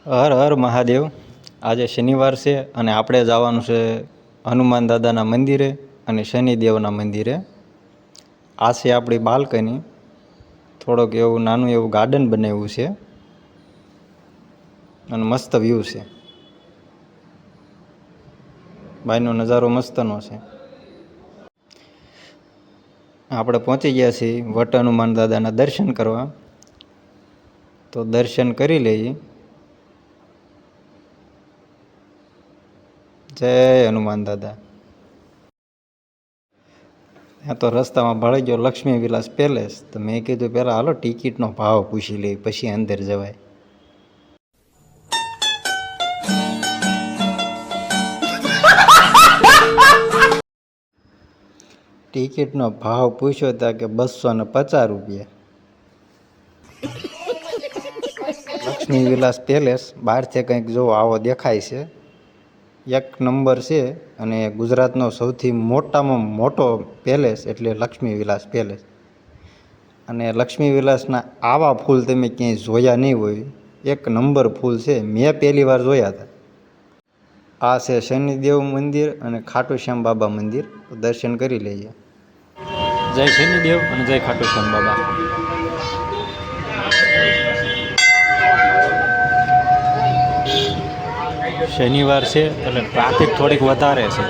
હર હર મહાદેવ। આજે શનિવાર છે અને આપણે જવાનું છે હનુમાન દાદાના મંદિરે અને શનિદેવના મંદિરે। આ છે આપણી બાલ્કની। થોડોક એવું નાનું એવું ગાર્ડન બનાવ્યું છે અને મસ્ત વ્યૂ છે। બહારનો નજારો મસ્તનો છે। આપણે પહોંચી ગયા છીએ વટ હનુમાન દાદાના દર્શન કરવા, તો દર્શન કરી લઈએ। જય હનુમાન દાદા। ત્યાં તો રસ્તામાં ભળી ગયો લક્ષ્મી વિલાસ પેલેસ, તો મેં કીધું પહેલાં હાલો ટિકિટનો ભાવ પૂછી લઈ પછી અંદર જવાય। ટિકિટનો ભાવ પૂછ્યો ત્યાં કે 250 રૂપિયા। લક્ષ્મી વિલાસ પેલેસ બહારથી કંઈક જો આવો દેખાય છે। એક નંબર છે અને ગુજરાતનો સૌથી મોટામાં મોટો પેલેસ એટલે લક્ષ્મી વિલાસ પેલેસ। અને લક્ષ્મી વિલાસના આવા ફૂલ તમે ક્યાંય જોયા નહીં હોય। એક નંબર ફૂલ છે, મેં પહેલી વાર જોયા હતા। આ છે શનિદેવ મંદિર અને ખાટુ શ્યામ બાબા મંદિર, દર્શન કરી લઈએ। જય શનિદેવ અને જય ખાટુ શ્યામ બાબા। શનિવાર છે એટલે ટ્રાફિક થોડીક વધારે છે।